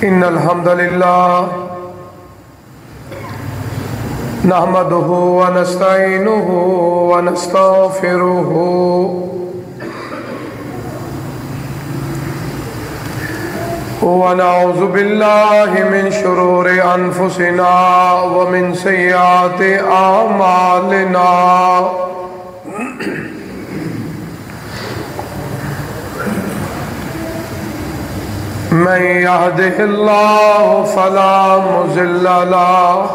إن الحمد لله نحمده ونستعينه ونستغفره ونعوذ بالله من شرور أنفسنا ومن سيئات أعمالنا من يهده الله فلا مضل له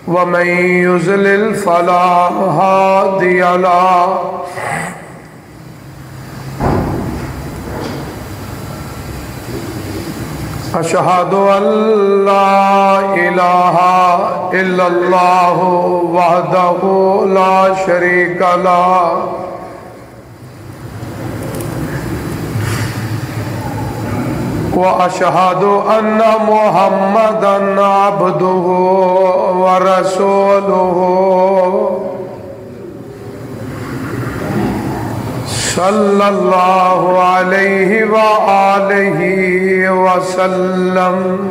ومن يضلل فلا هادي له أشهد أن لا إله إلا الله وحده لا شريك له وأشهد أن محمدًا عبده ورسوله صلى الله عليه وآله وسلم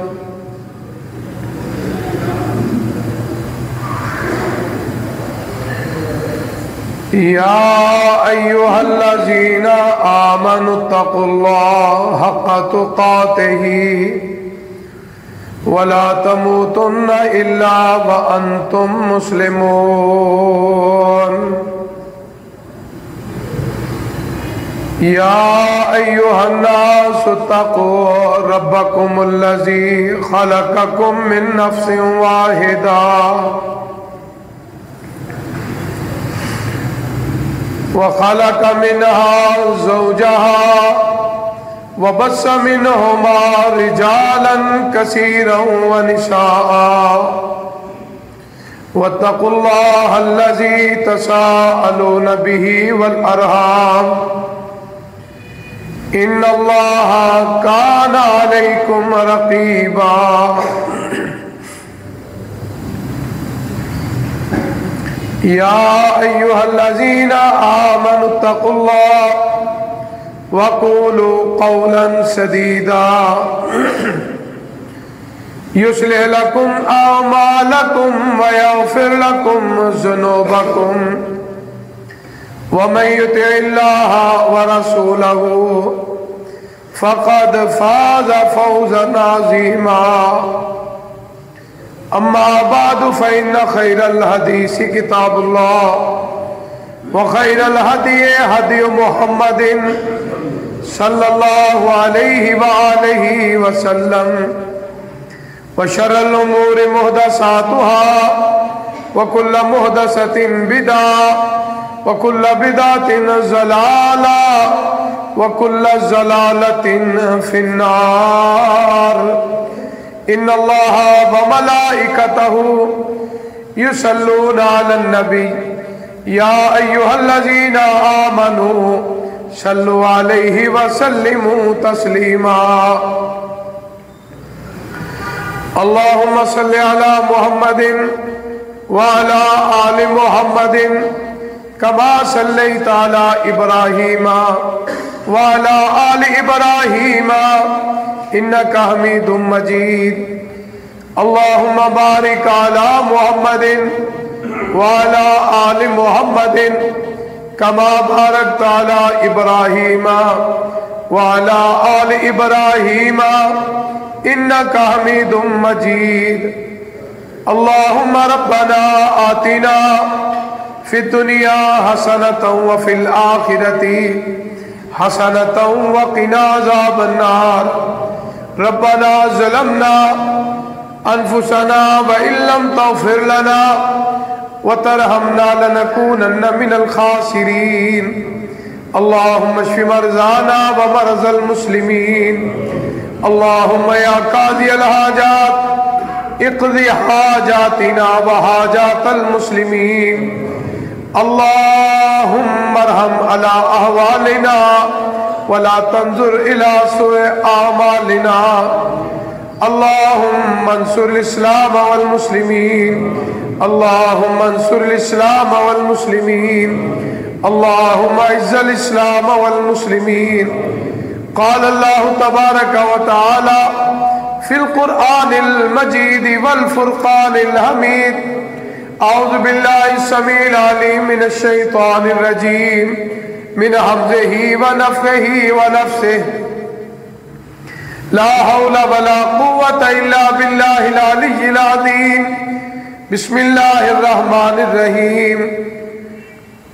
يا أيها الذين آمنوا اتقوا الله حق تقاته ولا تموتن إلا وأنتم مسلمون يا أيها الناس اتقوا ربكم الذي خلقكم من نفس واحدة وخلق منها زوجها وبث منهما رجالا كثيرا ونساء واتقوا الله الذي تساءلون به والأرحام إن الله كان عليكم رقيبا يا أيها الذين آمنوا اتقوا الله وقولوا قولا سديدا يصلح لكم أعمالكم ويغفر لكم ذنوبكم ومن يطع الله ورسوله فقد فاز فوزا عظيما أما بعد فإن خير الحديث كتاب الله وخير الهدي هدي محمد صلى الله عليه وآله وسلم وشر الأمور محدثاتها وكل محدثة بدعة وكل بدعة ضلالة وكل ضلالة في النار إن الله وملائكته يصلون على النبي يا أيها الذين آمنوا صلوا عليه وسلموا تسليما اللهم صل على محمد وعلى آل محمد كما صليت على إبراهيم وعلى آل إبراهيم إنك حميد مجيد اللهم بارك على محمد وعلى آل محمد كما باركت على إبراهيم وعلى آل إبراهيم إنك حميد مجيد اللهم ربنا آتنا في الدنيا حسنة وفي الآخرة حسنة وقنا عذاب النار ربنا ظلمنا أنفسنا وإن لم تغفر لنا وترحمنا لنكونن من الخاسرين اللهم اشف مرضانا ومرضى المسلمين اللهم يا قاضي الحاجات اقض حاجاتنا وحاجات المسلمين اللهم ارحم على أهوالنا ولا تنظر إلى سوء أعمالنا اللهم انصر الإسلام والمسلمين اللهم انصر الإسلام والمسلمين اللهم اعز الإسلام والمسلمين قال اللہ تبارک و تعالی فی القرآن المجید والفرقان الحمید اعوذ باللہ السمیع العلیم من الشیطان الرجیم من حمزہ ونفخہ ونفثہ لا حول ولا قوة الا باللہ العلی العظیم بسم اللہ الرحمن الرحیم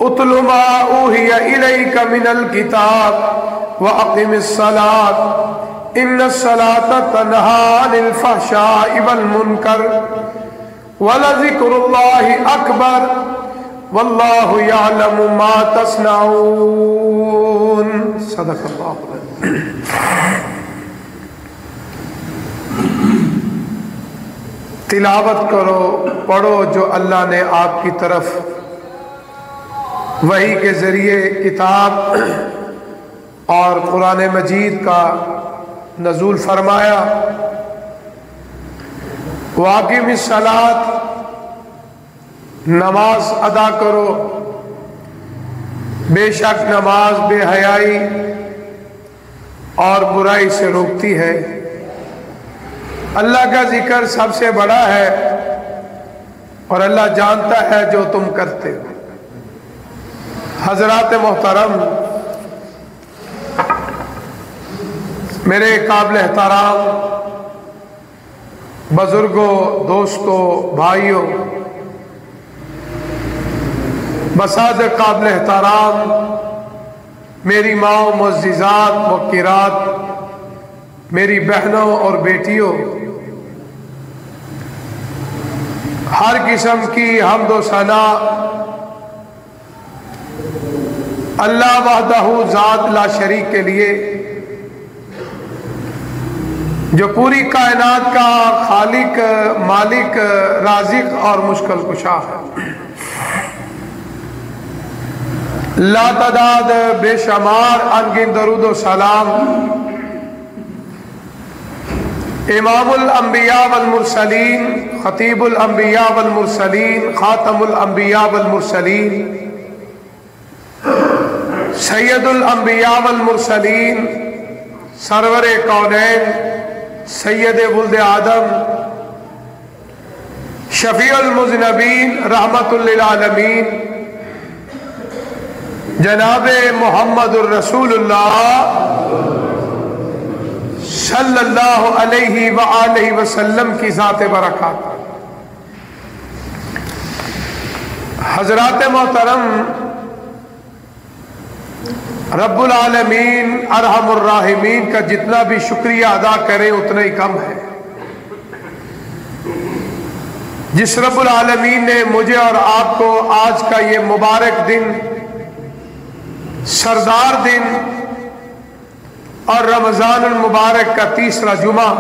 اتل ما اوحی الیک من الکتاب وَأَقِمِ الصَّلَاةَ إِنَّ الصَّلَاةَ تَنْهَى عَنِ الْفَحْشَاءِ وَالْمُنكَرِ وَلَذِكْرُ اللَّهِ أَكْبَرُ وَاللَّهُ يَعْلَمُ مَا تَصْنَعُونَ صدق اللہ تلاوت کرو، پڑھو جو اللہ نے آپ کی طرف وحی کے ذریعے کتاب اور قرآن مجید کا نزول فرمایا۔ واقم الصلاۃ، نماز ادا کرو، بے شک نماز بے حیائی اور برائی سے روکتی ہے۔ اللہ کا ذکر سب سے بڑا ہے اور اللہ جانتا ہے جو تم کرتے ہو۔ حضرات محترم، میرے قابل احترام بزرگوں، دوستوں، بھائیوں، بساد قابل احترام میری ماں معززات موقرات، میری بہنوں اور بیٹیوں، ہر قسم کی حمد و ثنا اللہ وحدہ ذات لا شریک کے لیے، جو پوری کائنات کا خالق، مالک، رازق اور مشکل کشا ہے۔ لا تعداد بے شمار انگن درود و سلام امام الانبیاء والمرسلین، خطیب الانبیاء والمرسلین، خاتم الانبیاء والمرسلین، سید الانبیاء والمرسلین، سرور کونین، سید ولد آدم، شفیع المذنبین، رحمت للعالمین، جناب محمد الرسول اللہ صلی اللہ علیہ وآلہ وسلم کی ذات برکات۔ حضرات محترم، رب العالمین ارحم الراحمین کا جتنا بھی شکریہ ادا کریں اتنا ہی کم ہے۔ جس رب العالمین نے مجھے اور آپ کو آج کا یہ مبارک دن، سردار دن اور رمضان المبارک کا تیسرا جمعہ،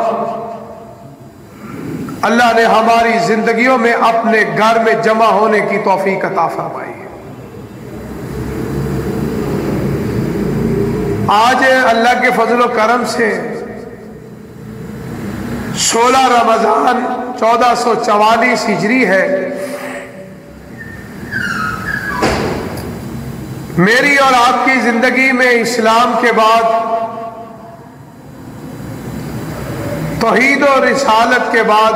اللہ نے ہماری زندگیوں میں اپنے گھر میں جمع ہونے کی توفیق عطا فرمائی ہے۔ آج اللہ کے فضل و کرم سے 16 رمضان 1444 ہجری ہے۔ میری اور آپ کی زندگی میں اسلام کے بعد، توحید و رسالت کے بعد،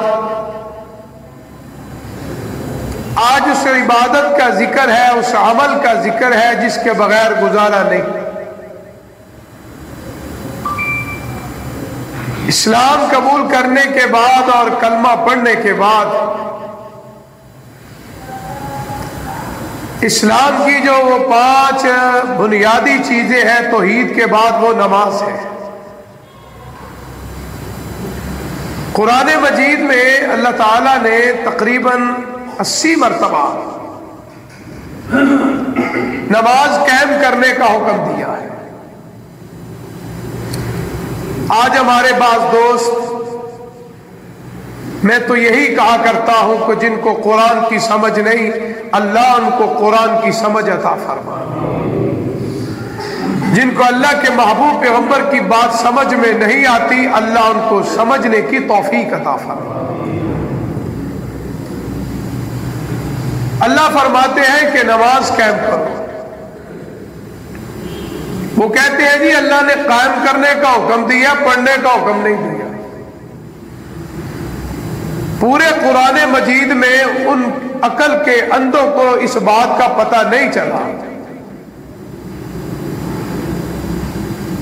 آج اس عبادت کا ذکر ہے، اس عمل کا ذکر ہے جس کے بغیر گزارا نہیں۔ اسلام قبول کرنے کے بعد اور کلمہ پڑھنے کے بعد اسلام کی جو وہ 5 بنیادی چیزیں ہیں، توحید کے بعد وہ نماز ہے۔ قرآن مجید میں اللہ تعالیٰ نے تقریباً 80 مرتبہ نماز قائم کرنے کا حکم دیا ہے۔ آج ہمارے بعض دوست، میں تو یہی کہا کرتا ہوں کہ جن کو قرآن کی سمجھ نہیں، اللہ ان کو قرآن کی سمجھ عطا فرما۔ جن کو اللہ کے محبوب پیغمبر کی بات سمجھ میں نہیں آتی، اللہ ان کو سمجھنے کی توفیق عطا فرما۔ اللہ فرماتے ہیں کہ نماز قائم کرو۔ وہ کہتے ہیں جی اللہ نے قائم کرنے کا حکم دیا، پڑھنے کا حکم نہیں دیا۔ پورے قرآن مجید میں ان عقل کے اندھوں کو اس بات کا پتہ نہیں چلا،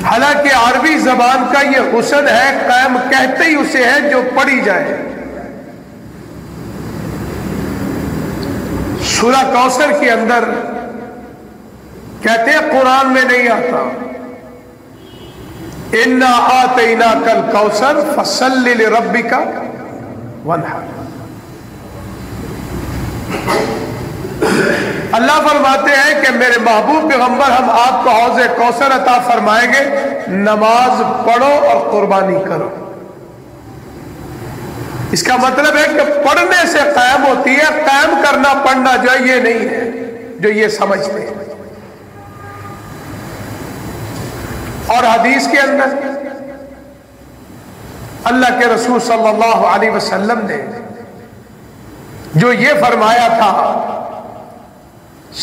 حالانکہ عربی زبان کا یہ حسن ہے، قائم کہتے ہی اسے ہے جو پڑھی جائے۔ سورہ کوثر کے اندر کہتے ہیں قرآن میں نہیں آتا، اِنَّا آتَيْنَاكَ الْكَوْثَرَ فَصَلِّ لِرَبِّكَ وَانْحَرْ۔ اللہ فرماتے ہیں کہ میرے محبوب پیغمبر ہم آپ کو حوض کوثر عطا فرمائیں گے، نماز پڑھو اور قربانی کرو۔ اس کا مطلب ہے کہ پڑھنے سے قائم ہوتی ہے، قائم کرنا پڑھنا جو ہے یہ نہیں ہے جو یہ سمجھتے ہیں۔ اور حدیث کے اندر اللہ کے رسول صلی اللہ علیہ وسلم نے جو یہ فرمایا تھا،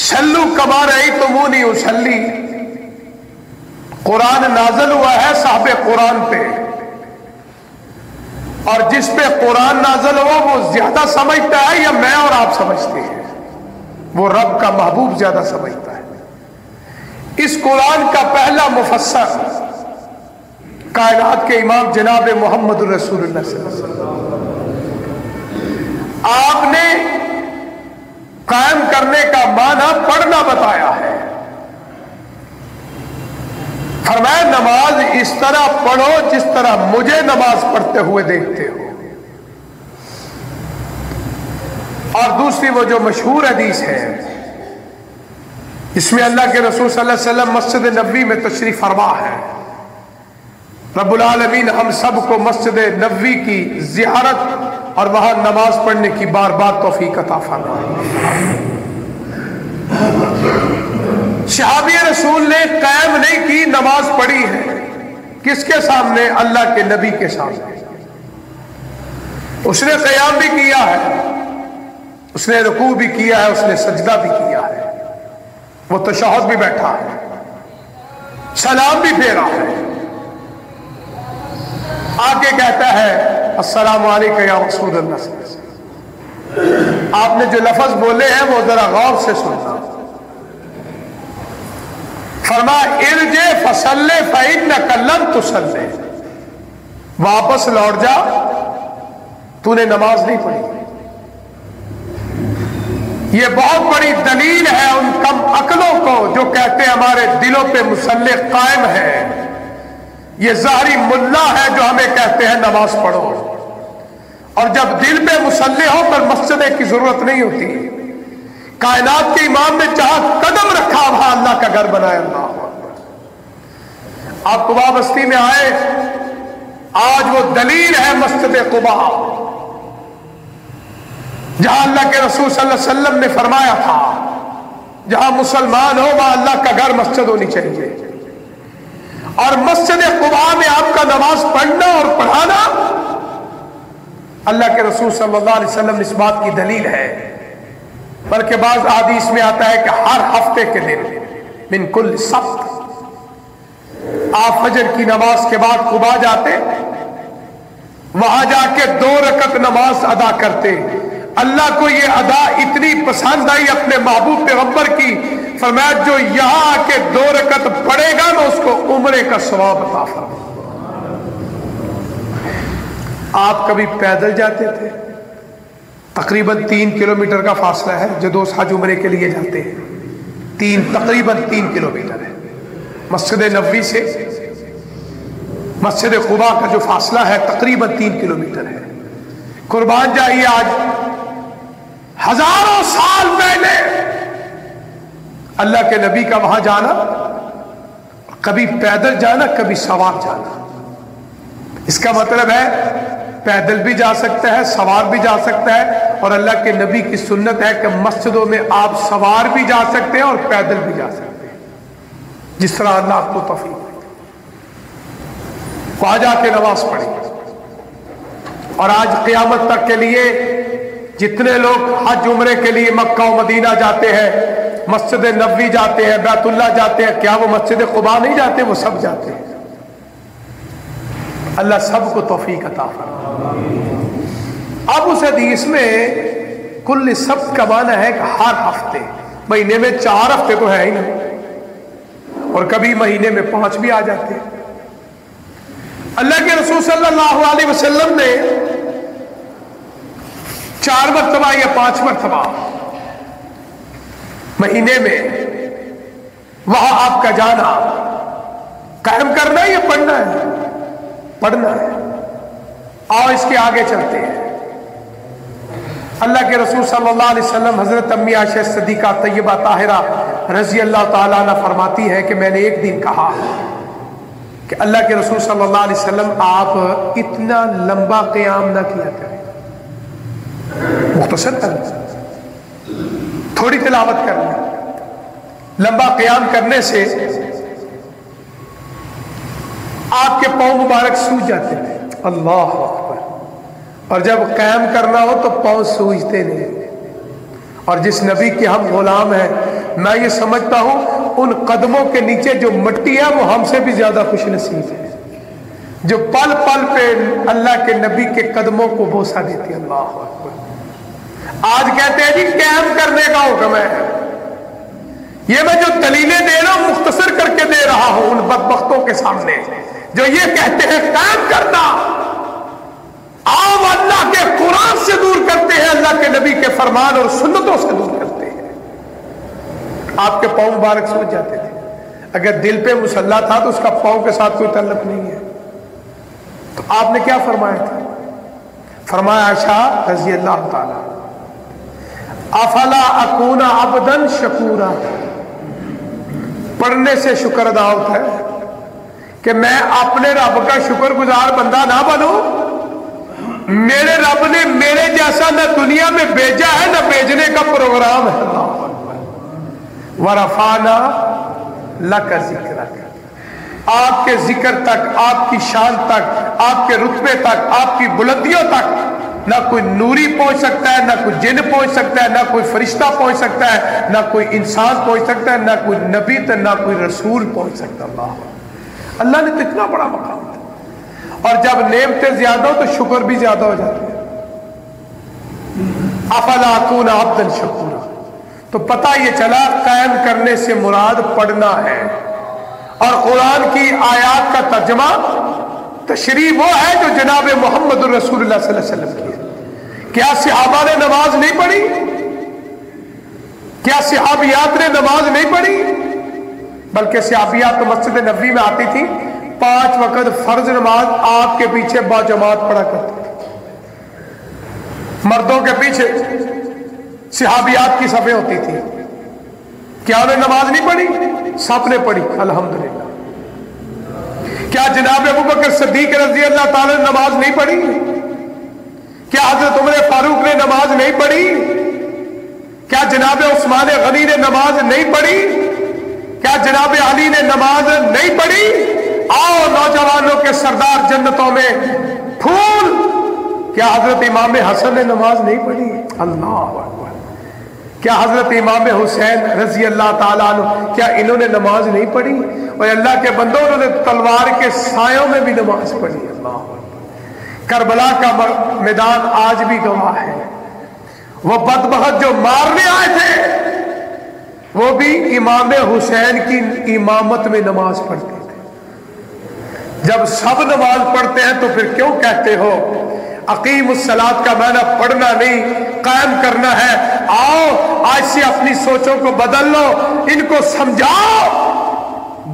صلو کما رأیتمونی اصلی، قرآن نازل ہوا ہے صاحب قرآن پہ، اور جس پہ قرآن نازل ہوا وہ زیادہ سمجھتا ہے یا میں اور آپ سمجھتے ہیں؟ وہ رب کا محبوب زیادہ سمجھتا ہے۔ اس قرآن کا پہلا مفسر کائنات کے امام جناب محمد رسول اللہ صلی اللہ علیہ وسلم، آپ نے قائم کرنے کا معنی پڑھنا بتایا ہے۔ فرمایا نماز اس طرح پڑھو جس طرح مجھے نماز پڑھتے ہوئے دیکھتے ہو۔ اور دوسری وہ جو مشہور حدیث ہے، اس میں اللہ کے رسول صلی اللہ علیہ وسلم مسجد نبوی میں تشریف فرما ہے۔ رب العالمین ہم سب کو مسجد نبوی کی زیارت اور وہاں نماز پڑھنے کی بار بار توفیق عطا فرمائے۔ صحابی رسول نے قائم نہیں کی، نماز پڑھی ہے۔ کس کے سامنے؟ اللہ کے نبی کے سامنے۔ اس نے قیام بھی کیا ہے، اس نے رکوع بھی کیا ہے، اس نے سجدہ بھی کیا ہے، وہ تشہد بھی بیٹھا ہے، سلام بھی پھیرا ہے، آگے کہتا ہے السلام علیکم یا رسول اللہ صلی اللہ علیہ وسلم۔ آپ نے جو لفظ بولے ہیں وہ ذرا غور سے سننا۔ فرمایا ارجع فصلی فإنک لم تصلی، واپس لوٹ جا، تو نے نماز نہیں پڑھی۔ یہ بہت بڑی دلیل ہے ان کم عقلوں کو جو کہتے ہیں ہمارے دلوں پہ مسلح قائم ہے۔ یہ ظاہری ملا ہے جو ہمیں کہتے ہیں نماز پڑھو، اور جب دل پہ مسلح ہو پر مسجد کی ضرورت نہیں ہوتی۔ کائنات کے امام نے جہاں قدم رکھا وہاں اللہ کا گھر بنایا۔ اللہ آپ قباء بستی میں آئے، آج وہ دلیل ہے مسجد قباء، جہاں اللہ کے رسول صلی اللہ علیہ وسلم نے فرمایا تھا جہاں مسلمان ہو وہاں اللہ کا گھر مسجد ہونی چاہیے۔ اور مسجد قباء میں آپ کا نماز پڑھنا اور پڑھانا اللہ کے رسول صلی اللہ علیہ وسلم اس بات کی دلیل ہے۔ بلکہ بعض حدیث میں آتا ہے کہ ہر ہفتے کے دن من کل سبت آپ فجر کی نماز کے بعد قباء جاتے، وہاں جا کے 2 رکعت نماز ادا کرتے۔ اللہ کو یہ ادا اتنی پسند آئی اپنے محبوب پیغمبر کی، فرمایا جو یہاں آ کے 2 رکعت پڑھے گا میں اس کو عمرے کا ثواب عطا فرماؤں۔ آپ کبھی پیدل جاتے تھے؟ تقریباً 3 کلومیٹر کا فاصلہ ہے جو دوست حج عمرے کے لیے جاتے ہیں، تقریباً 3 کلومیٹر ہے مسجد نبوی سے مسجد قباء کا جو فاصلہ ہے تقریباً 3 کلومیٹر ہے۔ قربان جائیے آج ہزاروں سال پہلے اللہ کے نبی کا وہاں جانا، کبھی پیدل جانا کبھی سوار جانا۔ اس کا مطلب ہے پیدل بھی جا سکتا ہے، سوار بھی جا سکتا ہے، اور اللہ کے نبی کی سنت ہے کہ مسجدوں میں آپ سوار بھی جا سکتے ہیں اور پیدل بھی جا سکتے ہیں، جس طرح اللہ آپ کو توفیق دے۔ وہاں جا کے نماز پڑھی، اور آج قیامت تک کے لیے جتنے لوگ حج عمرے کے لیے مکہ و مدینہ جاتے ہیں، مسجد نبوی جاتے ہیں، بیت اللہ جاتے ہیں، کیا وہ مسجد قباء نہیں جاتے؟ وہ سب جاتے ہیں۔ اللہ سب کو توفیق عطا فرمائے۔ اب اس حدیث میں کل سبت کا معنی ہے کہ ہر ہفتے، مہینے میں 4 ہفتے تو ہے ہی نہیں، اور کبھی مہینے میں 5 بھی آ جاتے ہیں۔ اللہ کے رسول صلی اللہ علیہ وسلم نے 4 مرتبہ یا 5 مرتبہ مہینے میں وہاں آپ کا جانا قائم کرنا ہے یا پڑھنا ہے؟ پڑھنا ہے۔ آؤ اس کے آگے چلتے ہیں۔ اللہ کے رسول صلی اللہ علیہ وسلم حضرت امی عائشہ صدیقہ طیبہ طاہرہ رضی اللہ تعالیٰ عنہ فرماتی ہے کہ میں نے ایک دن کہا کہ اللہ کے رسول صلی اللہ علیہ وسلم آپ اتنا لمبا قیام نہ کیا کریں، مختصر کریں، تھوڑی تلاوت کرنا۔ لمبا قیام کرنے سے آپ کے پاؤں مبارک سوج جاتے تھے، اللہ اکبر، اور جب قیام کرنا ہو تو پاؤں سوجتے نہیں۔ اور جس نبی کے ہم غلام ہیں، میں یہ سمجھتا ہوں ان قدموں کے نیچے جو مٹی ہے وہ ہم سے بھی زیادہ خوش نصیب ہے، جو پل پل پہ اللہ کے نبی کے قدموں کو بوسہ دیتی ہے۔ اللہ اکبر۔ آج کہتے ہیں جی قیام کرنے کا حکم ہے۔ یہ میں جو دلیلیں دے رہا ہوں مختصر کر کے دے رہا ہوں ان بدبختوں کے سامنے جو یہ کہتے ہیں قیام کرنا، آپ اللہ کے قرآن سے دور کرتے ہیں، اللہ کے نبی کے فرمان اور سنتوں سے دور کرتے ہیں۔ آپ کے پاؤں مبارک سوج جاتے تھے، اگر دل پہ مسلح تھا تو اس کا پاؤں کے ساتھ کوئی تعلق نہیں ہے۔ تو آپ نے کیا فرمایا تھا؟ فرمایا عائشہ رضی اللہ تعالی، افلا اکون عبدا شکورا، پڑھنے سے شکر ادا ہوتا ہے کہ میں اپنے رب کا شکر گزار بندہ نہ بنوں؟ میرے رب نے میرے جیسا نہ دنیا میں بھیجا ہے نہ بھیجنے کا پروگرام ہے۔ وَرَفَعْنَا لَكَ ذِكْرَكَ، آپ کے ذکر تک، آپ کی شان تک، آپ کے رتبے تک، آپ کی بلندیوں تک نہ کوئی نوری پہنچ سکتا ہے، نہ کوئی جن پہنچ سکتا ہے، نہ کوئی فرشتہ پہنچ سکتا ہے، نہ کوئی انسان پہنچ سکتا ہے، نہ کوئی نبی تو نہ کوئی رسول پہنچ سکتا۔ اللہ نے تو اتنا بڑا مقام تھا، اور جب نعمتیں زیادہ ہو تو شکر بھی زیادہ ہو جاتے ہیں۔ افلا اکون عبدا شکورا، تو پتہ یہ چلا قائم کرنے سے مراد پڑھنا ہے، اور قرآن کی آیات کا ترجمہ تشریح وہ ہے جو جناب محمد الرسول اللہ صلی اللہ علیہ وسلم کی ہے۔ کیا صحابہ نے نماز نہیں پڑھی؟ کیا صحابیات نے نماز نہیں پڑھی؟ بلکہ صحابیات تو مسجد نبوی میں آتی تھی، 5 وقت فرض نماز آپ کے پیچھے باجماعت پڑھا کرتے تھے۔ مردوں کے پیچھے صحابیات کی صفیں ہوتی تھی۔ کیا انہیں نماز نہیں پڑھی؟ سب نے پڑھی الحمدللہ۔ کیا جناب ابوبکر صدیق رضی اللہ تعالی نے نماز نہیں پڑھی؟ کیا حضرت عمر فاروق نے نماز نہیں پڑھی؟ کیا جناب عثمان غنی نے نماز نہیں پڑھی؟ کیا جناب علی نے نماز نہیں پڑھی؟ آؤ نوجوانوں کے سردار جنتوں میں پھول، کیا حضرت امام حسن نے نماز نہیں پڑھی؟ اللہ اکبر۔ کیا حضرت امام حسین رضی اللہ تعالیٰ عنہ کیا انہوں نے نماز نہیں پڑھی؟ اور اللہ کے بندوں، انہوں نے تلوار کے سایوں میں بھی نماز پڑھی۔ اللہ اکبر۔ کربلا کا میدان آج بھی گواہ ہے، وہ بدبخت جو مارنے آئے تھے وہ بھی امام حسین کی امامت میں نماز پڑھتے تھے۔ جب سب نماز پڑھتے ہیں تو پھر کیوں کہتے ہو اقیم الصلاۃ کا معنی پڑھنا نہیں قائم کرنا ہے؟ آؤ آج سے اپنی سوچوں کو بدل لو، ان کو سمجھاؤ۔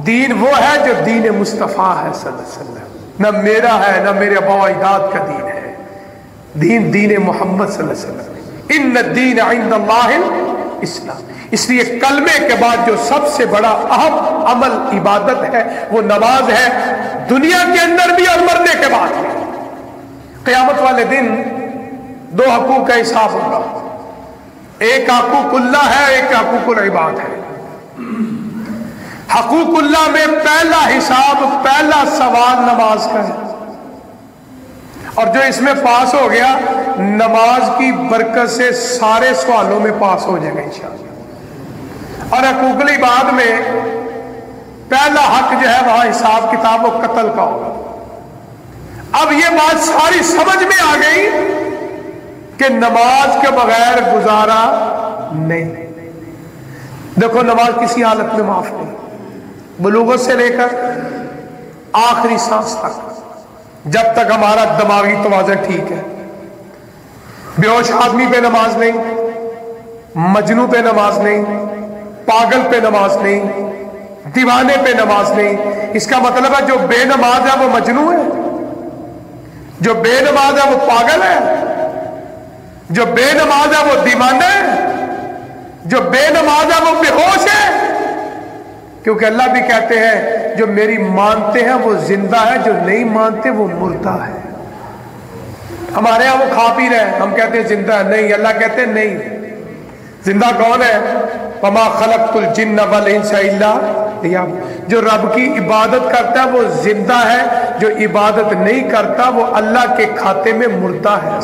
دین وہ ہے جو دین مصطفیٰ ہے صلی اللہ علیہ وسلم، نہ میرا ہے نہ میرے ابا اجداد کا دین ہے، دین دین محمد صلی اللہ علیہ وسلم۔ ان الدین عند اللہ اسلام۔ اس لیے کلمے کے بعد جو سب سے بڑا اہم عمل عبادت ہے وہ نماز ہے، دنیا کے اندر بھی اور مرنے کے بعد بھی۔ قیامت والے دن 2 حقوق کا حساب ہوگا، ایک حقوق اللہ ہے، ایک حقوق العباد ہے۔ حقوق اللہ میں پہلا حساب، پہلا سوال نماز کا ہے، اور جو اس میں پاس ہو گیا نماز کی برکت سے سارے سوالوں میں پاس ہو جائے گا انشاءاللہ۔ اور حقوق العباد میں پہلا حق جو ہے وہاں حساب کتاب و قتل کا ہوگا۔ اب یہ بات ساری سمجھ میں آ گئی کہ نماز کے بغیر گزارا نہیں۔ دیکھو نماز کسی حالت میں معاف نہیں، بلوغت سے لے کر آخری سانس تک، جب تک ہمارا دماغی توازن ٹھیک ہے۔ بے ہوش آدمی پہ نماز نہیں، مجنوں پہ نماز نہیں، پاگل پہ نماز نہیں، دیوانے پہ نماز نہیں۔ اس کا مطلب ہے جو بے نماز ہے وہ مجنوں ہے، جو بے نماز ہے وہ پاگل ہے، جو بے نماز ہے وہ دیوانہ ہے، جو بے نماز ہے وہ بے ہوش ہے۔ کیونکہ اللہ بھی کہتے ہیں جو میری مانتے ہیں وہ زندہ ہے، جو نہیں مانتے وہ مردہ ہے۔ ہمارے ہاں وہ کھا پی رہے ہیں، ہم کہتے ہیں زندہ ہے، نہیں، اللہ کہتے ہیں نہیں، زندہ کون ہے؟ وما خلقت الجن والانس الا لیعبدون۔ جو رب کی عبادت کرتا ہے وہ زندہ ہے، جو عبادت نہیں کرتا وہ اللہ کے کھاتے میں مردہ ہے۔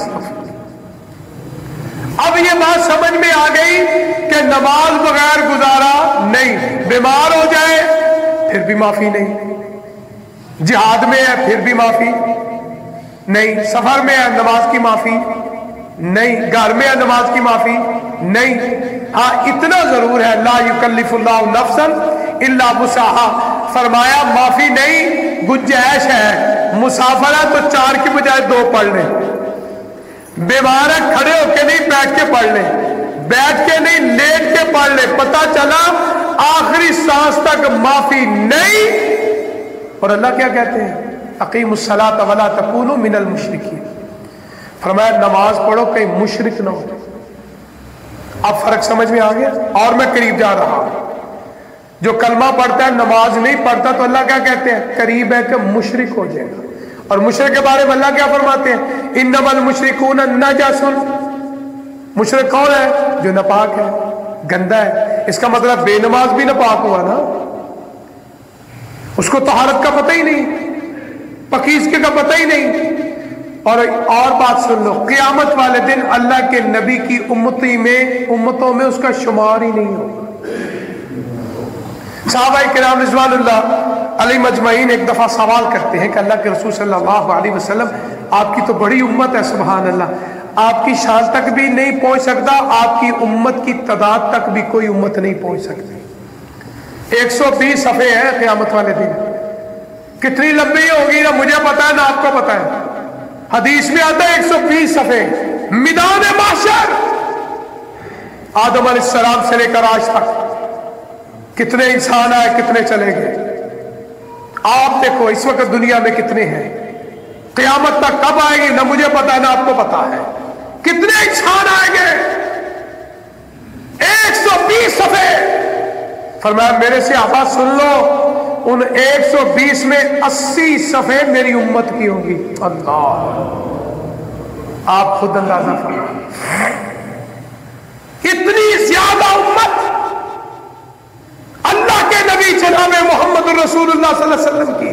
اب یہ بات سمجھ میں آ گئی کہ نماز بغیر گزارا نہیں، بیمار ہو جائے پھر بھی معافی نہیں، جہاد میں ہے پھر بھی معافی نہیں، سفر میں ہے نماز کی معافی نہیں، گھر میں ہے نماز کی معافی نہیں۔ ہاں اتنا ضرور ہے لا یکلف اللہ نفسا الا وسعها، فرمایا معافی نہیں، گنجائش ہے، مسافر ہے تو 4 کی بجائے 2 پڑھ لیں، بیمار ہے کھڑے ہو کے نہیں بیٹھ کے پڑھ لیں، بیٹھ کے نہیں لیٹ کے پڑھ لیں، پتہ چلا آخری سانس تک معافی نہیں۔ اور اللہ کیا کہتے ہیں؟ اقیموا الصلاۃ ولا تکونوا من المشرکین، فرمایا نماز پڑھو کہیں مشرک نہ ہو۔ اب فرق سمجھ میں آ گیا؟ اور میں قریب جا رہا ہوں، جو کلمہ پڑھتا ہے نماز نہیں پڑھتا تو اللہ کیا کہتے ہیں؟ قریب ہے کہ مشرک ہو جائے گا۔ اور مشرک کے بارے میں اللہ کیا فرماتے ہیں؟ انما المشرکون نجس، مشرک کون ہے؟ جو ناپاک ہے، گندا ہے۔ اس کا مطلب بے نماز بھی ناپاک ہوا نا، اس کو طہارت کا پتہ ہی نہیں، پاکیزگی کا پتہ ہی نہیں۔ اور بات سن لو، قیامت والے دن اللہ کے نبی کی امتوں میں اس کا شمار ہی نہیں ہوگا۔ صحابہ کرام رضوان اللہ علیہ مجمعین ایک دفعہ سوال کرتے ہیں کہ اللہ کے رسول صلی اللہ علیہ وسلم آپ کی تو بڑی امت ہے، سبحان اللہ، آپ کی شان تک بھی نہیں پہنچ سکتا، آپ کی امت کی تعداد تک بھی کوئی امت نہیں پہنچ سکتی۔ 120 صفحے ہیں قیامت والے دن، کتنی لمبی ہوگی نہ مجھے پتا ہے نہ آپ کو پتا ہے، حدیث میں آتا ہے 120 صفحے، میدان محشر، آدم علیہ السلام سے لے کر آج تک کتنے انسان آئے کتنے چلے گئے، آپ دیکھو اس وقت دنیا میں کتنے ہیں، قیامت تک کب آئے گی نہ مجھے پتا نہ آپ کو پتا ہے، کتنے انسان آئیں گے، 120 صفحے۔ فرمایا میرے سے آواز سن لو، ان 120 میں 80 صفحے میری امت کی ہوں گی۔ اللہ، آپ خود اندازہ فرمائیں، اتنی زیادہ امت اللہ کے نبی جناب محمد رسول اللہ صلی اللہ علیہ وسلم کی،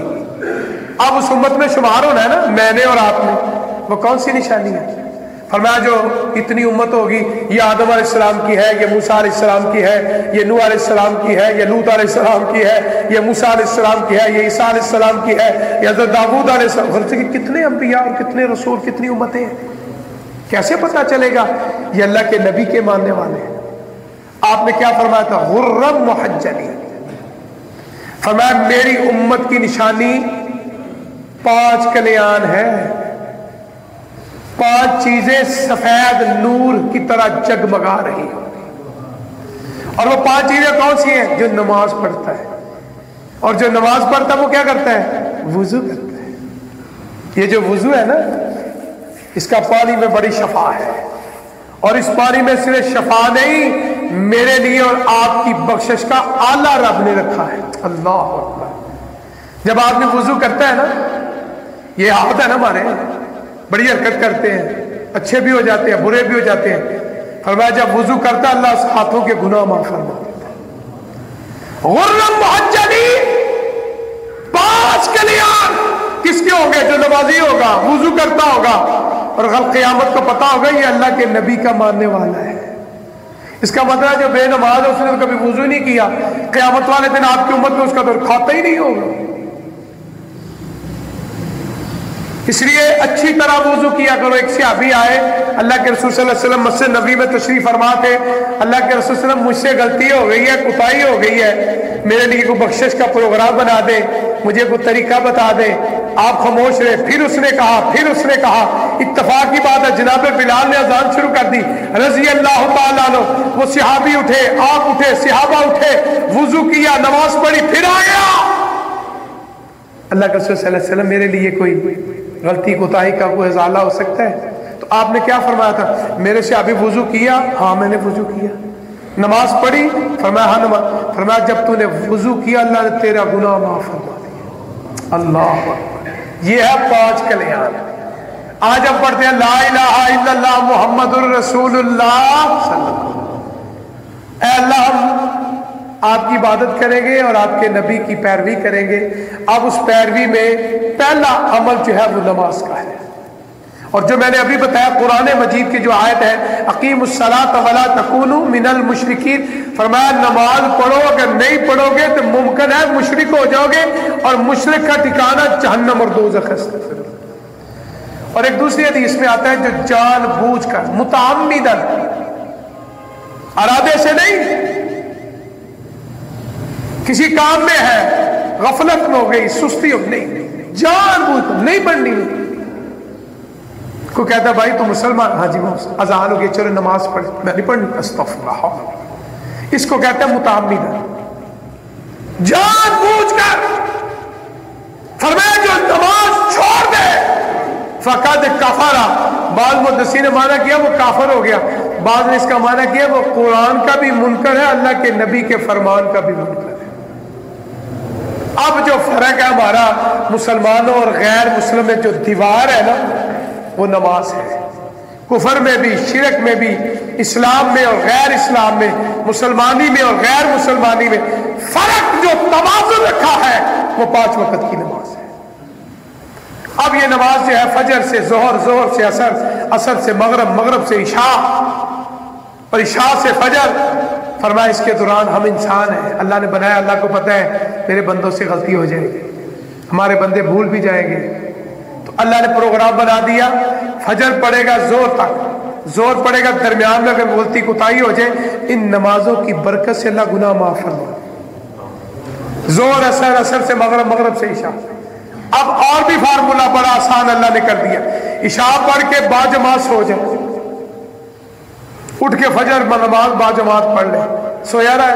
اب اس امت میں شمار ہونا ہے نا، میں نے اور آپ نے، وہ کون سی نشانی ہے؟ فرمایا جو اتنی امت ہوگی، یہ آدم علیہ السلام کی ہے، یہ موسیٰ علیہ السلام کی ہے، یہ نوح علیہ السلام کی ہے، یہ لوط علیہ السلام کی ہے، یہ موسیٰ علیہ السلام کی ہے، یہ عیسیٰ علیہ السلام کی ہے، یہ حضرت داؤد علیہ السلام، کتنے انبیاء اور کتنے رسول، کتنی امتیں ہیں، کیسے پتا چلے گا؟ یہ اللہ کے نبی کے ماننے والے ہیں۔ آپ نے کیا فرمایا تھا؟ غرم محجلین، فرمایا میری امت کی نشانی 5 کلیان ہے، 5 چیزیں سفید نور کی طرح جگمگا رہی ہیں، اور وہ 5 چیزیں کون سی ہیں؟ جو نماز پڑھتا ہے، اور جو نماز پڑھتا ہے وہ کیا کرتا ہے؟ وضو کرتا ہے۔ یہ جو وضو ہے نا، اس کا پانی میں بڑی شفا ہے، اور اس پانی میں صرف شفا نہیں، میرے لیے اور آپ کی بخشش کا آلہ رب نے رکھا ہے۔ اللہ اکبر۔ جب آدمی وضو کرتا ہے نا، یہ عادت ہے نا ہمارے، بڑی حرکت کرتے ہیں، اچھے بھی ہو جاتے ہیں برے بھی ہو جاتے ہیں، فرمایا جب وضو کرتا ہے اللہ اس ہاتھوں کے گناہ معاف فرما دیتا ہے۔ غرم محجلین، 5 کلیان کس کے ہوں گے؟ جو نمازی ہوگا، وضو کرتا ہوگا، اور کل قیامت کو پتا ہوگا یہ اللہ کے نبی کا ماننے والا ہے، اس کا مطلب جو بے نماز ہے اس نے کبھی وضو نہیں کیا، قیامت والے دن آپ کی امت میں اس کا تو کھاتا ہی نہیں ہوگا۔ اس لیے اچھی طرح وضو کیا کرو۔ ایک صحابی آئے، اللہ کے رسول صلی اللہ علیہ وسلم مسجد نبوی میں تشریف فرما تھے، اللہ کے رسول صلی اللہ علیہ وسلم مجھ سے غلطی ہو گئی ہے، کوتاہی ہو گئی ہے، میرے لیے کوئی بخشش کا پروگرام بنا دے، مجھے کوئی طریقہ بتا دے۔ آپ خاموش رہے، پھر اس نے کہا اتفاق کی بات ہے جناب بلال نے اذان شروع کر دی رضی اللہ تعالیٰ عنہ۔ وہ صحابی اٹھے، آپ اٹھے، صحابہ اٹھے، وضو کیا، نماز پڑھی، پھر آ گیا۔ اللہ کے رسول صلی اللہ علیہ وسلم میرے لیے کوئی غلطی کوتاہی کا کوئی ازالہ ہو سکتا ہے؟ تو آپ نے کیا فرمایا تھا؟ میرے سے ابھی وضو کیا؟ ہاں میں نے وضو کیا۔ نماز پڑھی؟ فرمایا ہاں نماز۔ فرمایا جب تو نے وضو کیا اللہ نے تیرا گناہ معاف فرما دیا۔ اللہ اکبر، یہ ہے 5 کلیان۔ آج ہم پڑھتے ہیں لا الہ الا اللہ محمد الرسول اللہ صلی اللہ علیہ وسلم۔ اے اللہ ہم آپ کی عبادت کریں گے اور آپ کے نبی کی پیروی کریں گے۔ اب اس پیروی میں پہلا عمل جو ہے وہ نماز کا ہے، اور جو میں نے ابھی بتایا قرآن مجید کی جو آیت ہے اقیموا الصلاۃ ولا تکونوا من المشرکین، فرمایا نماز پڑھو، اگر نہیں پڑھو گے تو ممکن ہے مشرک ہو جاؤ گے، اور مشرک کا ٹھکانہ جہنم اور دوزخ ہے۔ اور ایک دوسری حدیث میں آتا ہے جو جان بوجھ کر متعمداً، ارادے سے نہیں، کسی کام میں ہے، غفلت میں ہو گئی، سستی ہو نہیں، جان بوجھ کر نہیں پڑھنی۔ کو کہتا ہے بھائی تو مسلمان؟ ہاں جی اذان ہو گئی، چلو نماز پڑھ، میں نہیں پڑھنی، استغفر اللہ۔ اس کو کہتے ہیں متعمداً، جان بوجھ کر۔ فرمایا جو نماز چھوڑ دے فقد کفر، بعض محدثین نے معنی کیا وہ کافر ہو گیا، بعض نے اس کا معنی کیا وہ قرآن کا بھی منکر ہے، اللہ کے نبی کے فرمان کا بھی منکر ہے۔ اب جو فرق ہے ہمارا مسلمانوں اور غیر مسلم میں جو دیوار ہے نا وہ نماز ہے۔ کفر میں بھی، شرک میں بھی، اسلام میں اور غیر اسلام میں، مسلمانی میں اور غیر مسلمانی میں فرق جو توازن رکھا ہے وہ 5 وقت کی نماز ہے۔ اب یہ نماز جو ہے فجر سے ظہر، ظہر سے عصر، عصر سے مغرب، مغرب سے عشاء، اور عشاء سے فجر۔ فرمایا اس کے دوران ہم انسان ہیں، اللہ نے بنایا، اللہ کو پتہ ہے میرے بندوں سے غلطی ہو جائے گی، ہمارے بندے بھول بھی جائیں گے، تو اللہ نے پروگرام بنا دیا فجر پڑے گا زور تک، زور پڑے گا، درمیان میں اگر غلطی کوتاہی ہو جائے ان نمازوں کی برکت سے اللہ گناہ معاف فرما۔ زور، عصر، عصر سے مغرب، مغرب سے عشاء۔ اب اور بھی فارمولہ بڑا آسان اللہ نے کر دیا، عشاء پڑھ کے باجماعت سو جائے، اٹھ کے فجر نماز باجماعت پڑھ لے، سویا رہا ہے،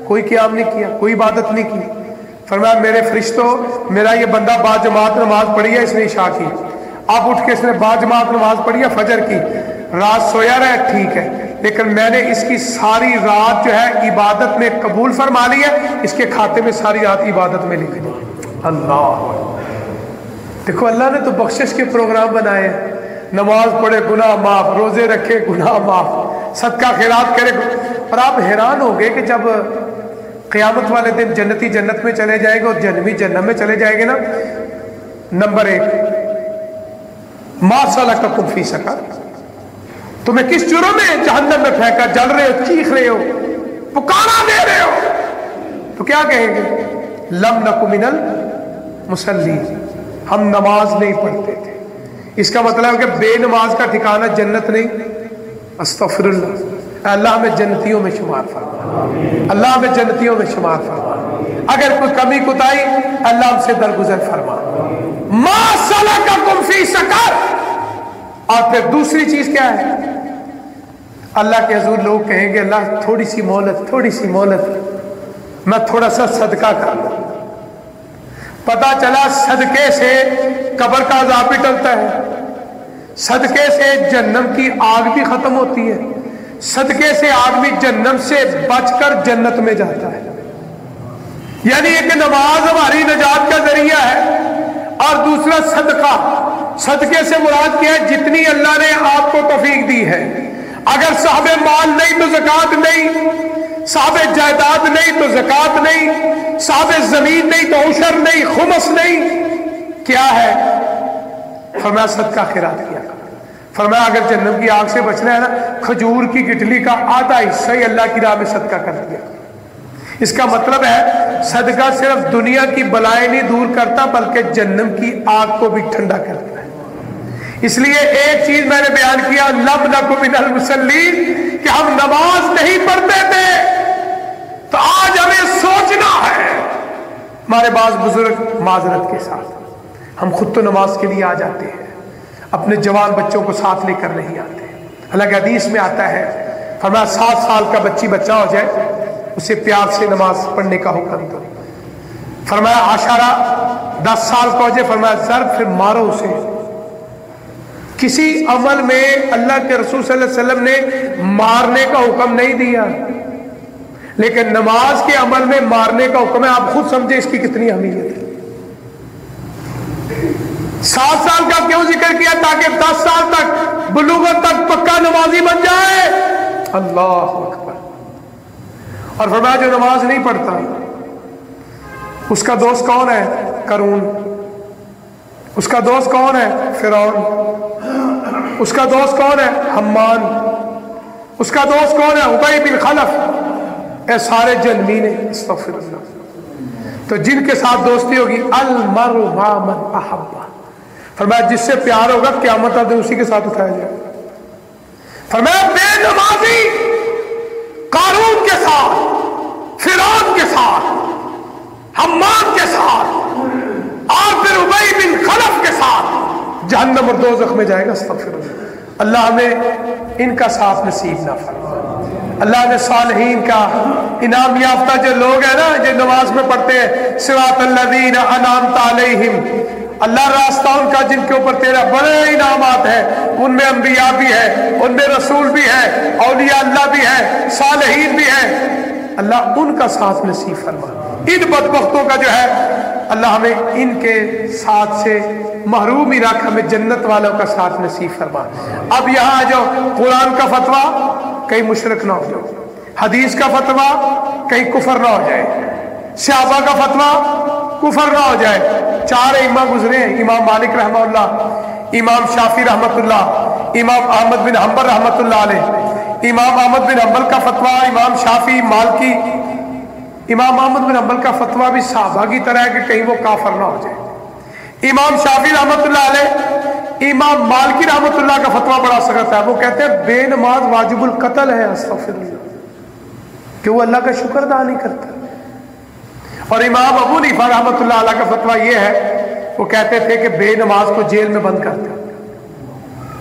کوئی قیام نہیں کیا، کوئی عبادت نہیں کی۔ فرمایا میرے فرشتوں، میرا یہ بندہ باجماعت نماز پڑھی ہے، اس نے عشاء کی، اب اٹھ کے اس نے باجماعت نماز پڑھی ہے، فجر کی، رات سویا رہا ہے ٹھیک ہے، لیکن میں نے اس کی ساری رات جو ہے عبادت میں قبول فرما لی ہے، اس کے کھاتے میں ساری رات عبادت میں لکھ دی۔ اللہ دیکھو، اللہ نے تو بخشش کے پروگرام بنائے ہیں، نماز پڑھے گناہ معاف، روزے رکھے گناہ معاف، صدقہ خیرات کرے۔ اور آپ حیران ہو گئے کہ جب قیامت والے دن جنتی جنت میں چلے جائیں گے اور جہنمی جہنم میں چلے جائیں گے نا، نمبر 1 ما سلککم فی سقر، تمہیں کس جرم میں جہنم میں پھینکا، جل رہے ہو، چیخ رہے ہو، پکارا دے رہے ہو، تو کیا کہیں گے؟ لم نک من المصلین، ہم نماز نہیں پڑھتے تھے۔ اس کا مطلب ہے کہ بے نماز کا ٹھکانہ جنت نہیں۔ استغفر اللہ، اللہ ہمیں جنتیوں میں شمار فرما، اللہ ہمیں جنتیوں میں شمار فرما، اگر کوئی کمی کوتاہی اللہ ہم سے درگزر فرما۔ ما سلککم فی سقر، اور پھر دوسری چیز کیا ہے؟ اللہ کے حضور لوگ کہیں گے اللہ تھوڑی سی مہلت، تھوڑی سی مہلت، میں تھوڑا سا صدقہ کر لوں۔ پتہ چلا صدقے سے قبر کا عذاب بھی ٹلتا ہے، صدقے سے جہنم کی آگ بھی ختم ہوتی ہے، صدقے سے آدمی جہنم سے بچ کر جنت میں جاتا ہے۔ یعنی ایک نماز ہماری نجات کا ذریعہ ہے، اور دوسرا صدقہ۔ صدقے سے مراد کیا ہے؟ جتنی اللہ نے آپ کو توفیق دی ہے، اگر صاحب مال نہیں تو زکوٰۃ نہیں، صاحب جائیداد نہیں تو زکوٰۃ نہیں، صاحب زمین نہیں تو عشر نہیں، خمس نہیں، کیا ہے؟ فرمایا صدقہ خیرات کیا کرو۔ فرمایا اگر جہنم کی آگ سے بچنا ہے نا، کھجور کی گٹھلی کا آدھا حصہ ہی اللہ کی راہ میں صدقہ کر دیا۔ اس کا مطلب ہے صدقہ صرف دنیا کی بلائیں نہیں دور کرتا بلکہ جہنم کی آگ کو بھی ٹھنڈا کرتا ہے۔ اس لیے ایک چیز میں نے بیان کیا، لم نکن من المصلین، کہ ہم نماز نہیں پڑھتے تھے، تو آج ہمیں سوچنا ہے۔ ہمارے بعض بزرگ معذرت کے ساتھ، ہم خود تو نماز کے لیے آ جاتے ہیں، اپنے جوان بچوں کو ساتھ لے کر نہیں آتے۔ حالانکہ حدیث میں آتا ہے، فرمایا 7 سال کا بچہ ہو جائے اسے پیار سے نماز پڑھنے کا حکم دو۔ فرمایا عاشرہ 10 سال کا ہو جائے، فرمایا ضرب، پھر مارو اسے۔ کسی عمل میں اللہ کے رسول صلی اللہ علیہ وسلم نے مارنے کا حکم نہیں دیا، لیکن نماز کے عمل میں مارنے کا حکم ہے۔ آپ خود سمجھے اس کی کتنی اہمیت ہے۔ 7 سال کا کیوں ذکر کیا؟ تاکہ 10 سال تک بلوغت تک پکا نمازی بن جائے۔ اللہ اکبر۔ اور فرمایا جو نماز نہیں پڑھتا اس کا دوست کون ہے؟ قارون۔ اس کا دوست کون ہے؟ فرعون۔ اس کا دوست کون ہے؟ حمان۔ اس کا دوست کون ہے؟ ابی بن خلف۔ اے سارے جنمین، استغفر اللہ۔ تو جن کے ساتھ دوستی ہوگی، المرء مع من احب، فرمایا جس سے پیار ہوگا قیامت تک اسی کے ساتھ اٹھایا جائے۔ فرمایا بے نمازی قارون کے ساتھ، فرعون کے ساتھ، حمان کے ساتھ، اور پھر ابی بن خلف کے ساتھ جہنم اور دوزخ میں جائے گا۔ استغفر اللہ۔ اللہ ہمیں ان کا ساتھ نصیب نہ فرمائے۔ اللہ نے صالحین کا انعام یافتہ جو لوگ ہیں نا، جو نماز میں پڑھتے ہیں، صراط الذین انعمت علیہم، اللہ راستہ ان کا جن کے اوپر تیرا بڑے انعامات ہیں، ان میں انبیاء بھی ہیں، ان میں رسول بھی ہیں، اولیاء اللہ بھی ہیں، صالحین بھی ہیں۔ اللہ ان کا ساتھ نصیب فرما۔ ان بدبختوں کا جو ہے اللہ ہمیں ان کے ساتھ سے محروم ہی رکھ، ہمیں جنت والوں کا ساتھ نصیب فرما۔ اب یہاں جو قرآن کا فتویٰ کہیں مشرک نہ ہو جائے، حدیث کا فتویٰ کہیں کفر نہ ہو جائے، صحابہ کا فتویٰ کفر نہ ہو جائے۔ 4 ائمہ گزرے ہیں، امام مالک رحمہ اللہ، امام شافعی رحمۃ اللہ، امام احمد بن حنبل رحمۃ اللہ علیہ۔ امام احمد بن حنبل کا فتویٰ، امام شافعی، مالکی۔ امام احمد بن حنبل کا فتویٰ بھی صحابہ کی طرح ہے کہ کہیں وہ کافر نہ ہو جائے۔ امام شافعی رحمۃ اللہ علیہ، امام مالکی رحمۃ اللہ کا فتویٰ بڑا سخت ہے، وہ کہتے ہیں بے نماز واجب القتل ہے، استغفر اللہ، کہ وہ اللہ کا شکر ادا نہیں کرتا۔ اور امام ابو حنیفہ رحمۃ اللہ علیہ کا فتویٰ یہ ہے، وہ کہتے تھے کہ بے نماز کو جیل میں بند کرتے،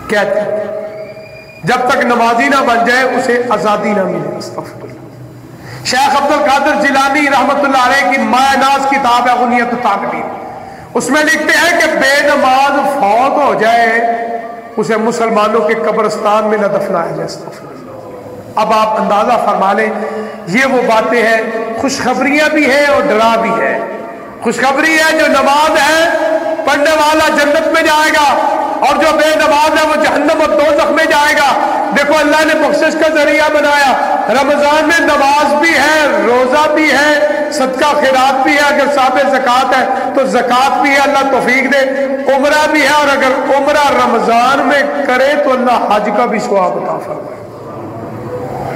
کہتے جب تک نمازی نہ بن جائے اسے آزادی نہ ملے۔ استغفر اللہ۔ شیخ عبد القادر جیلانی رحمۃ اللہ علیہ کی مائے ناز کتاب ہے غنیت الطالبین، اس میں لکھتے ہیں کہ بے نماز فوت ہو جائے اسے مسلمانوں کے قبرستان میں نہ دفنایا جائے۔ استغفر اللہ۔ اب آپ اندازہ فرما لیں، یہ وہ باتیں ہیں، خوشخبریاں بھی ہیں اور ڈرا بھی ہے۔ خوشخبری ہے جو نماز ہے پڑھنے والا جنت میں جائے گا، اور جو بے نماز ہے وہ جہنم اور دوزخ میں جائے گا۔ دیکھو اللہ نے بخشش کا ذریعہ بنایا، رمضان میں نماز بھی ہے، روزہ بھی ہے، صدقہ خیرات بھی ہے، اگر صاحب زکوٰۃ ہے تو زکوٰۃ بھی ہے، اللہ توفیق دے، عمرہ بھی ہے، اور اگر عمرہ رمضان میں کرے تو اللہ حج کا بھی ثواب عطا فرمائے۔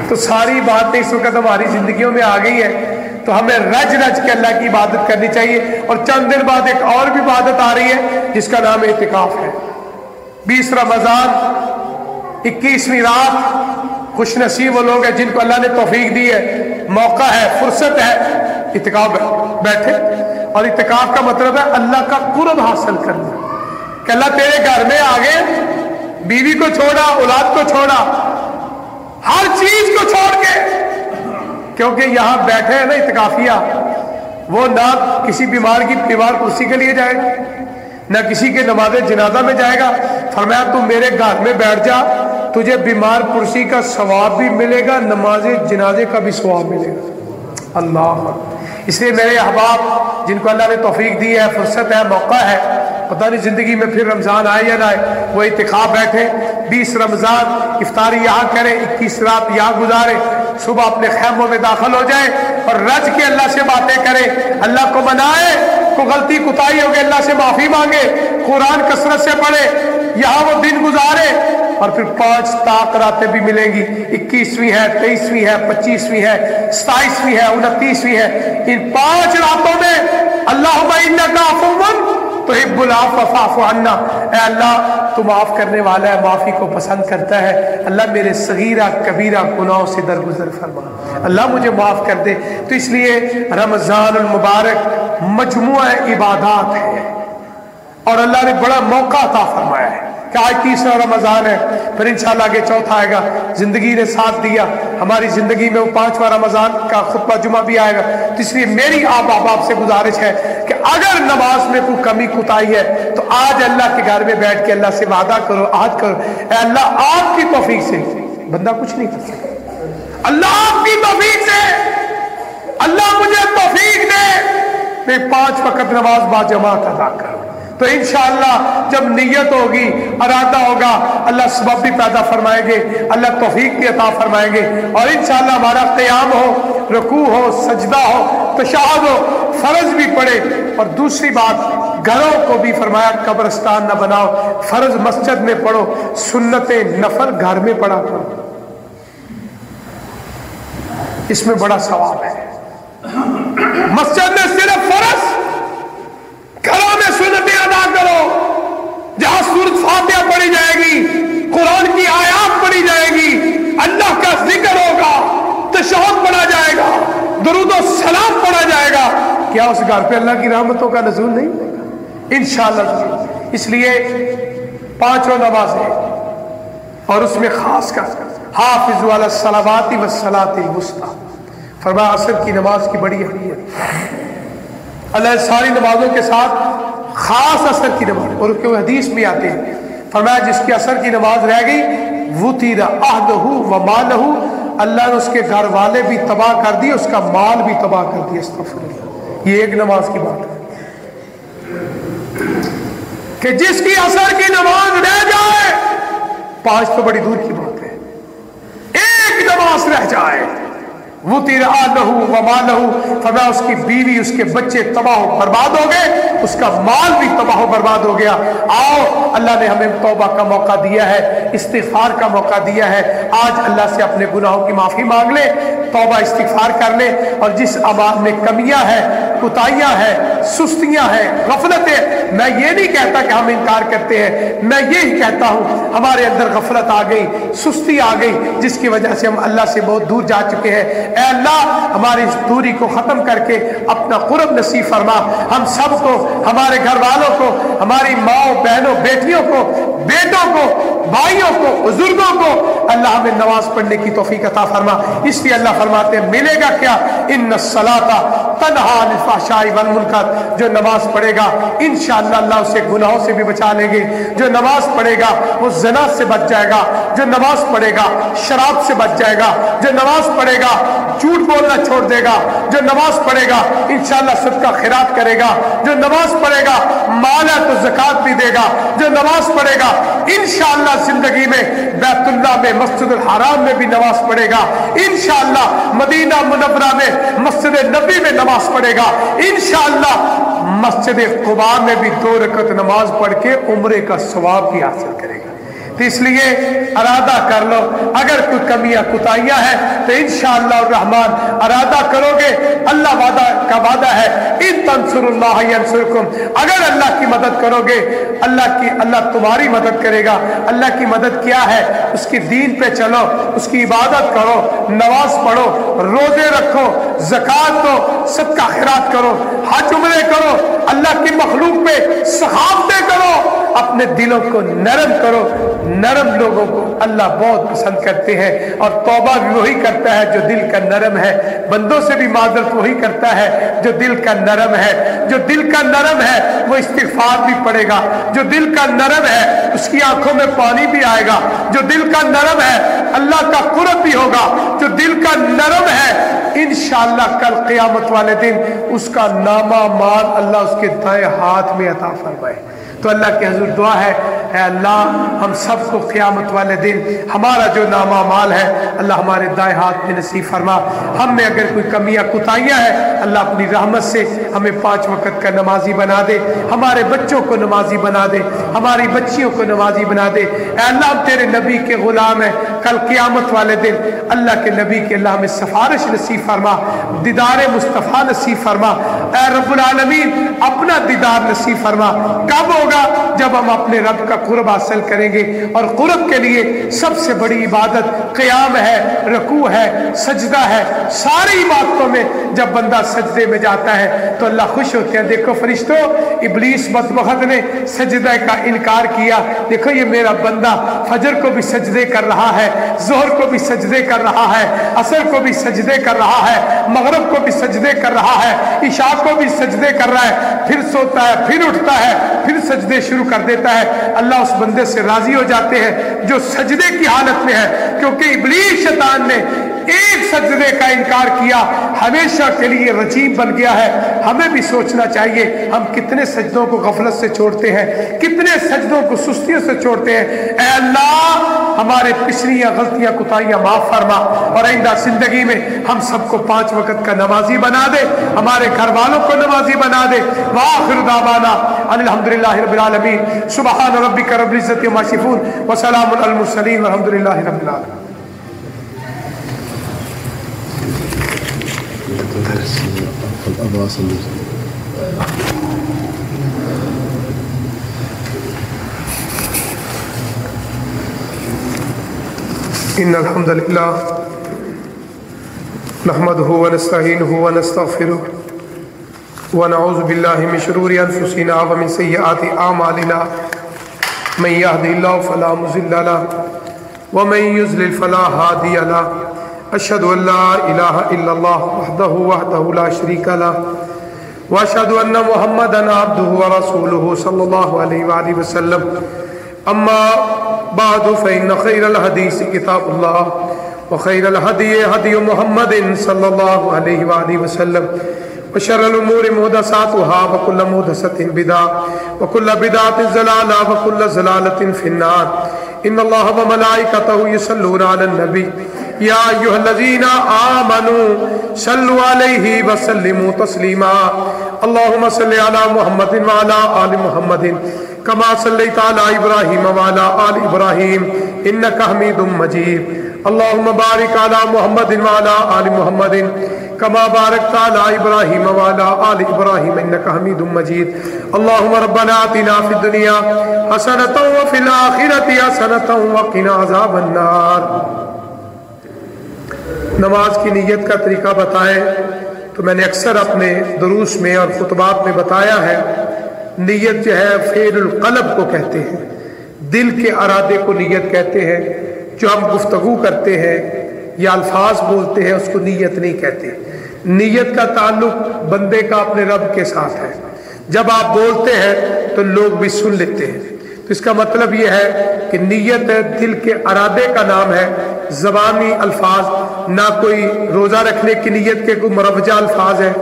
تو ساری باتیں اس وقت ہماری زندگیوں میں آ گئی ہے، تو ہمیں رج رج کے اللہ کی عبادت کرنی چاہیے۔ اور چند دن بعد ایک اور بھی عبادت آ رہی ہے جس کا نام اعتکاف ہے۔ 20 رمضان 21ویں رات، خوش نصیب وہ لوگ ہیں جن کو اللہ نے توفیق دی ہے، موقع ہے، فرصت ہے، اعتکاف بیٹھے۔ اور اعتکاف کا مطلب ہے اللہ کا قرب حاصل کرنا، کہ اللہ تیرے گھر میں آگے بیوی کو چھوڑا، اولاد کو چھوڑا، ہر چیز کو چھوڑ کے، کیونکہ یہاں بیٹھے ہیں نا اعتکافیہ، وہ نہ کسی بیمار کی دیوار کرسی کے لیے جائے گا، نہ کسی کے نماز جنازہ میں جائے گا۔ فرمایا تو میرے گھر میں بیٹھ جا، تجھے بیمار پرسی کا ثواب بھی ملے گا، نماز جنازے کا بھی ثواب ملے گا۔ اللہ، اس لیے میرے احباب جن کو اللہ نے توفیق دی ہے، فرصت ہے، موقع ہے، پتہ نہیں زندگی میں پھر رمضان آئے یا نہ آئے، وہ اعتکاف بیٹھے، 20 رمضان افطاری یہاں کریں، 21 رات یہاں گزارے، صبح اپنے خیموں میں داخل ہو جائیں اور رج کے اللہ سے باتیں کریں، اللہ کو منائے، کوئی غلطی کوتاہی ہوگی اللہ سے معافی مانگے، قرآن کثرت سے پڑھے، یہاں وہ دن گزارے، اور پھر 5 طاق راتیں بھی ملیں گی، 21ویں ہے، 23ویں ہے، 25ویں ہے، 27ویں ہے، 29ویں ہے۔ ان 5 راتوں میں اللہم انک عفو تحب العفو فاعف عنا، اے اللہ تو معاف کرنے والا ہے، معافی کو پسند کرتا ہے، اللہ میرے صغیرہ کبیرہ گناہوں سے درگزر فرما، اللہ مجھے معاف کر دے۔ تو اس لیے رمضان المبارک مجموعہ عبادات ہے، اور اللہ نے بڑا موقع عطا فرمایا ہے کہ آج 30واں رمضان ہے، پھر انشاءاللہ آگے چوتھا آئے گا، زندگی نے ساتھ دیا، ہماری زندگی میں وہ 5واں رمضان کا خطبہ جمعہ بھی آئے گا۔ تو اس لیے میری آپ احباب سے گزارش ہے کہ اگر نماز میں کوئی کمی کوتاہی ہے تو آج اللہ کے گھر میں بیٹھ کے اللہ سے وعدہ کرو، عہد کرو، اے اللہ آپ کی توفیق سے بندہ کچھ نہیں کر سکتا، اللہ آپ کی توفیق سے اللہ مجھے توفیق دے میں 5 وقت نماز با جماعت ادا کروں۔ تو انشاءاللہ جب نیت ہوگی، ارادہ ہوگا، اللہ سبب بھی پیدا فرمائیں گے، اللہ توفیق بھی عطا فرمائیں گے، اور انشاءاللہ ہمارا قیام ہو، رکوع ہو، سجدہ ہو، تشہد ہو، فرض بھی پڑے۔ اور دوسری بات، گھروں کو بھی فرمایا قبرستان نہ بناؤ، فرض مسجد میں پڑھو، سنت نفل گھر میں پڑھا کرو، اس میں بڑا ثواب ہے۔ مسجد میں صرف فرض، گھروں میں سنتیں ادا کرو، جہاں سورۃ فاتحہ پڑھی جائے گی، قرآن کی آیات پڑھی جائے گی، اللہ کا ذکر ہوگا، تشہد پڑھا جائے گا، درود و سلام پڑھا جائے گا، کیا اس گھر پہ اللہ کی رحمتوں کا نزول نہیں ہوگا؟ انشاءاللہ۔ اس لیے 5 نماز ہے، اور اس میں خاص کر حافظوا علی الصلوات والصلاۃ الوسطی، فرمایا عصر کی نماز کی بڑی اہمیت، اللہ ساری نمازوں کے ساتھ خاص عصر کی نماز، اور کہ وہ حدیث بھی آتے ہیں، فرمایا جس کی عصر کی نماز رہ گئی وطیر اہلہ و مالہ، اللہ نے اس کے گھر والے بھی تباہ کر دیے، اس کا مال بھی تباہ کر دیا۔ استغفر اللہ، یہ ایک نماز کی بات ہے کہ جس کی عصر کی نماز رہ جائے، 5 تو بڑی دور کی بات ہے، ایک نماز رہ جائے، وطیر اہلہ و مالہ، فرمایا اس کی بیوی، اس کے بچے تباہ و برباد ہو گئے، اس کا مال بھی تباہ و برباد ہو گیا۔ آؤ، اللہ نے ہمیں توبہ کا موقع دیا ہے، استغفار کا موقع دیا ہے، آج اللہ سے اپنے گناہوں کی معافی مانگ لیں، توبہ استغفار کر لیں، اور جس اعمال میں کمیاں ہیں، کوتاہیاں ہیں، سستیاں ہیں، غفلتیں، میں یہ نہیں کہتا کہ ہم انکار کرتے ہیں، میں یہی کہتا ہوں ہمارے اندر غفلت آ گئی، سستی آ گئی، جس کی وجہ سے ہم اللہ سے بہت دور جا چکے ہیں۔ اے اللہ ہماری اس دوری کو ختم کر کے اپنا قرب نصیب فرما، ہم سب کو، ہمارے گھر والوں کو، ہماری ماں بہنوں، بیٹیوں کو، بیٹوں کو، بھائیوں کو، بزرگوں کو اللہ ہمیں نماز پڑھنے کی توفیق عطا فرما۔ اس لیے اللہ فرماتے ہیں ملے گا کیا؟ ان الصلاۃ تنہی عن الفحشاء والمنکر، جو نماز پڑھے گا انشاءاللہ اللہ اسے گناہوں سے بھی بچا لیں گے، جو نماز پڑھے گا وہ زنا سے بچ جائے گا، جو نماز پڑھے گا شراب سے بچ جائے گا، جو نماز پڑھے گا جھوٹ بولنا چھوڑ دے گا، جو نماز پڑھے گا انشاءاللہ صدقہ خیرات کرے گا، جو نماز پڑھے گا مال ہے تو زکوٰۃ بھی دے گا، جو نماز پڑھے گا انشاءاللہ زندگی میں بیت اللہ میں، مسجد الحرام میں بھی نماز پڑھے گا، انشاءاللہ مدینہ منورہ میں مسجد نبی میں نماز پڑھے گا، انشاءاللہ مسجد قباء میں بھی 2 رکعت نماز پڑھ کے عمرے کا ثواب بھی حاصل کرے گا۔ تو اس لیے ارادہ کر لو، اگر کوئی کمیاں کوتاہیاں ہیں تو انشاءاللہ الرحمن ارادہ کرو گے، اللہ وعدہ ہے ان تنصروا اللہ ینصرکم، اگر اللہ کی مدد کرو گے اللہ تمہاری مدد کرے گا۔ اللہ کی مدد کیا ہے؟ اس کی دین پہ چلو، اس کی عبادت کرو، نماز پڑھو، روزے رکھو، زکوٰۃ دو، صدقہ خیرات کرو، حج عمرے کرو، اللہ کی مخلوق پہ سخاوتیں کرو، اپنے دلوں کو نرم کرو۔ نرم لوگوں کو اللہ بہت پسند کرتے ہیں، اور توبہ بھی وہی کرتا ہے جو دل کا نرم ہے، بندوں سے بھی معذرت وہی کرتا ہے جو دل کا نرم ہے۔ جو دل کا نرم ہے وہ استغفار بھی پڑے گا، جو دل کا نرم ہے اس کی آنکھوں میں پانی بھی آئے گا، جو دل کا نرم ہے اللہ کا قرب بھی ہوگا، جو دل کا نرم ہے انشاءاللہ کل قیامت والے دن اس کا نامہ مال اللہ اس کے دائیں ہاتھ میں عطا فرمائے۔ تو تو اللہ کے حضور دعا ہے اے اللہ ہم سب کو قیامت والے دن ہمارا جو نامہ مال ہے اللہ ہمارے دائیں ہاتھ میں نصیب فرما. ہم میں اگر کوئی کمیاں کوتاہیاں ہیں اللہ اپنی رحمت سے ہمیں 5 وقت کا نمازی بنا دے, ہمارے بچوں کو نمازی بنا دے, ہماری بچیوں کو نمازی بنا دے. اے اللہ ہم تیرے نبی کے غلام ہیں, کل قیامت والے دن اللہ کے نبی کے اللہ ہمیں سفارش نصیب فرما, دیدار مصطفیٰ نصیب فرما. اے رب العالمین اپنا دیدار نصیب فرما. کب ہوگا؟ جب ہم اپنے رب کا قرب حاصل کریں گے, اور قرب کے لیے سب سے بڑی عبادت قیام ہے, رکوع ہے, سجدہ ہے. ساری عبادتوں میں جب بندہ سجدے میں جاتا ہے تو اللہ خوش ہوتے ہیں. دیکھو فرشتوں, ابلیس بدبخت نے سجدہ کا انکار کیا. دیکھو یہ میرا بندہ فجر کو بھی سجدے کر رہا ہے, ظہر کو بھی سجدے کر رہا ہے, عصر کو بھی سجدے کر رہا ہے, مغرب کو بھی سجدے کر رہا ہے, عشاء کو بھی سجدے کر رہا ہے, پھر سوتا ہے, پھر اٹھتا ہے, پھر سجدے شروع کر دیتا ہے. اللہ اس بندے سے راضی ہو جاتے ہیں جو سجدے کی حالت میں ہے, کیونکہ ابلیس شیطان نے ایک سجدے کا انکار کیا, ہمیشہ کے لیے رجیم بن گیا ہے. ہمیں بھی سوچنا چاہیے ہم کتنے سجدوں کو غفلت سے چھوڑتے ہیں, کتنے سجدوں کو سستیوں سے چھوڑتے ہیں. اے اللہ ہمارے پچھلیاں غلطیاں کوتاہیاں معاف فرما, اور آئندہ زندگی میں ہم سب کو 5 وقت کا نمازی بنا دے, ہمارے گھر والوں کو نمازی بنا دے. وآخر دعوانا الحمدللہ رب العالمین. سبحان ربک رب العزت عما یصفون وسلام علی المرسلین والحمدللہ رب العالمین. ان الحمد للہ نحمده ونستعینه ونستغفره ونعوذ باللہ من شرور انفسنا ومن سیئات اعمالنا من يهده الله فلا مضل له ومن يضلل فلا هادي له. اشهد ان لا اله الا الله وحده لا شريك له واشهد ان محمدا عبده ورسوله صلى الله عليه وآله وسلم. اما بعد فإن خير الحديث كتاب الله وخير الهدي هدي محمد صلى الله عليه وآله وسلم وشر الأمور محدثاتها وكل محدثة بدعة وكل بدعة ضلالة وكل ضلالة في النار. إن الله وملائكته يصلون على النبي يا أيها الذين آمنوا صلوا عليه وسلموا تسليما. اللهم صل على محمد وعلى آل محمد كما صليت على إبراهيم وعلى آل إبراهيم إنك حميد مجيد. اللهم بارك على محمد وعلى آل محمد كما باركت على إبراهيم وعلى آل إبراهيم إنك حميد مجيد. اللهم ربنا آتنا في الدنيا حسنة وفي الآخرة حسنة وقنا عذاب النار. نماز کی نیت کا طریقہ بتائیں تو میں نے اکثر اپنے دروس میں اور خطبات میں بتایا ہے. نیت جو ہے فعل القلب کو کہتے ہیں, دل کے ارادے کو نیت کہتے ہیں. جو ہم گفتگو کرتے ہیں یا الفاظ بولتے ہیں اس کو نیت نہیں کہتے. نیت کا تعلق بندے کا اپنے رب کے ساتھ ہے. جب آپ بولتے ہیں تو لوگ بھی سن لیتے ہیں, تو اس کا مطلب یہ ہے کہ نیت ہے دل کے ارادے کا نام ہے, زبانی الفاظ نہ. کوئی روزہ رکھنے کی نیت کے کوئی مروجہ الفاظ ہیں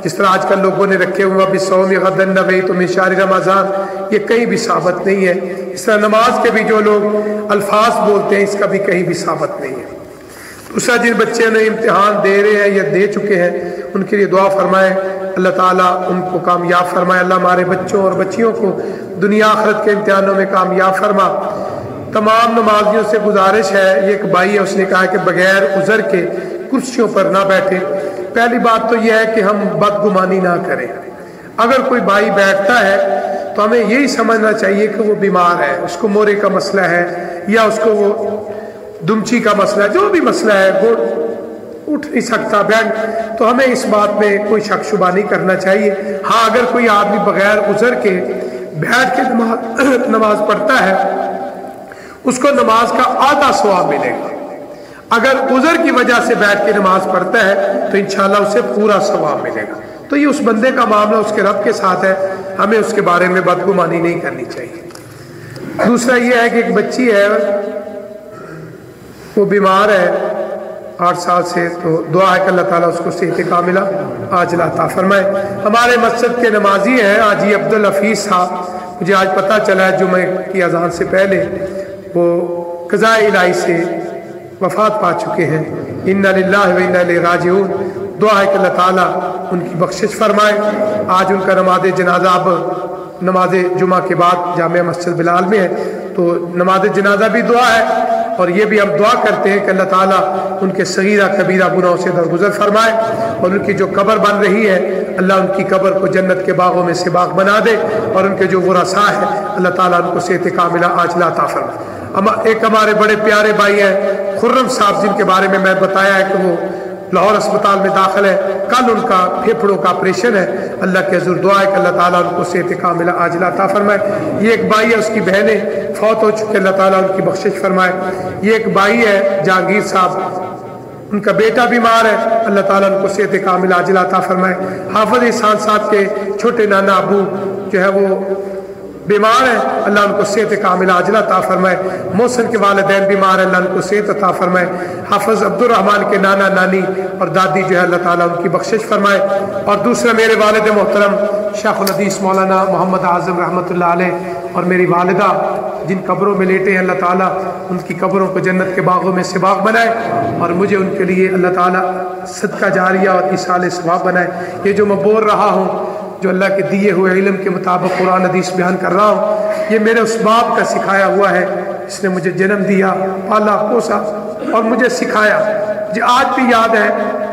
جس طرح آج کل لوگوں نے رکھے ہوئے بِالصَّوْمِ غَدًا نَوَيْتُ مِن شَهْرِ رمضان, یہ کہیں بھی ثابت نہیں ہے. اس طرح نماز کے بھی جو لوگ الفاظ بولتے ہیں اس کا بھی کہیں بھی ثابت نہیں ہے. دوسرا, جن بچے نے امتحان دے رہے ہیں یا دے چکے ہیں ان کے لیے دعا فرمائیں, اللہ تعالیٰ ان کو کامیاب فرمائے. اللہ ہمارے بچوں اور بچیوں کو دنیا آخرت کے امتحانوں میں کامیاب فرما. تمام نمازیوں سے گزارش ہے, یہ ایک بھائی ہے, اس نے کہا کہ بغیر عذر کے کرسیوں پر نہ بیٹھے. پہلی بات تو یہ ہے کہ ہم بدگمانی نہ کریں. اگر کوئی بھائی بیٹھتا ہے تو ہمیں یہی سمجھنا چاہیے کہ وہ بیمار ہے, اس کو مورے کا مسئلہ ہے یا اس کو وہ دمچی کا مسئلہ ہے, جو بھی مسئلہ ہے, وہ اٹھ نہیں سکتا بیٹھ, تو ہمیں اس بات میں کوئی شک شبہ نہیں کرنا چاہیے. ہاں اگر کوئی آدمی بغیر عذر کے بیٹھ کے نماز پڑھتا ہے اس کو نماز کا آدھا ثواب ملے گا. اگر عذر کی وجہ سے بیٹھ کے نماز پڑھتا ہے تو انشاءاللہ اسے پورا ثواب ملے گا. تو یہ اس بندے کا معاملہ اس کے رب کے ساتھ ہے, ہمیں اس کے بارے میں بدگمانی نہیں کرنی چاہیے. دوسرا یہ ہے کہ ایک بچی ہے, وہ بیمار ہے 8 سال سے, تو دعا ہے کہ اللہ تعالیٰ اس کو صحت کاملہ عاجلہ عطا فرمائے. ہمارے مسجد کے نمازی ہیں حاجی عبدالحفیظ صاحب, مجھے آج پتہ چلا ہے جمعہ کی اذان سے پہلے وہ قضاء الہی سے وفات پا چکے ہیں۔ انا للہ و انا الیہ راجعون۔ دعا ہے کہ اللہ تعالیٰ ان کی بخشش فرمائے۔ آج ان کا نماز جنازہ اب نماز جمعہ کے بعد جامع مسجد بلال میں ہے، تو نماز جنازہ بھی دعا ہے، اور یہ بھی ہم دعا کرتے ہیں کہ اللہ تعالیٰ ان کے صغیرہ کبیرہ گناہوں سے درگزر فرمائے، اور ان کی جو قبر بن رہی ہے اللہ ان کی قبر کو جنت کے باغوں میں سے باغ بنا دے، اور ان کے جو ورثاء ہیں اللہ تعالیٰ ان کو صحت کاملہ عاجلہ عطا فرمائے۔ ایک ہمارے بڑے پیارے بھائی ہیں خرم صاحب، جن کے بارے میں بتایا ہے کہ وہ لاہور اسپتال میں داخل ہے، کل ان کا پھیپھڑوں کا آپریشن ہے۔ اللہ کے حضور دعا ہے کہ اللہ تعالیٰ ان کو صحت کاملہ عاجلہ عطا فرمائے۔ یہ ایک بھائی ہے، اس کی بہنیں فوت ہو چکے، اللہ تعالیٰ ان کی بخشش فرمائے۔ یہ ایک بھائی ہے جہانگیر صاحب، ان کا بیٹا بیمار ہے، اللہ تعالیٰ ان کو صحت کاملہ عاجلہ عطا فرمائے۔ حافظ احسان صاحب کے چھوٹے نانا ابو جو ہے وہ بیمار ہیں، اللہ ان کو صحت کاملہ عاجلہ عطا فرمائے۔ محسن کے والدین بیمار ہیں، اللہ ان کو صحت عطا فرمائے۔ حافظ عبد الرحمن کے نانا نانی اور دادی جو ہے اللہ تعالیٰ ان کی بخشش فرمائے۔ اور دوسرا میرے والد محترم شیخ الحدیث مولانا محمد اعظم رحمۃ اللہ علیہ، اور میری والدہ جن قبروں میں لیٹے ہیں اللہ تعالیٰ ان کی قبروں کو جنت کے باغوں میں سے باغ بنائے، اور مجھے ان کے لیے اللہ تعالیٰ صدقہ جاریہ اور ایصال ثواب بنائے۔ یہ جو میں بول رہا ہوں، جو اللہ کے دیے ہوئے علم کے مطابق قرآن حدیث بیان کر رہا ہوں، یہ میرے اس باپ کا سکھایا ہوا ہے جس نے مجھے جنم دیا، پالا پوسا اور مجھے سکھایا۔ مجھے آج بھی یاد ہے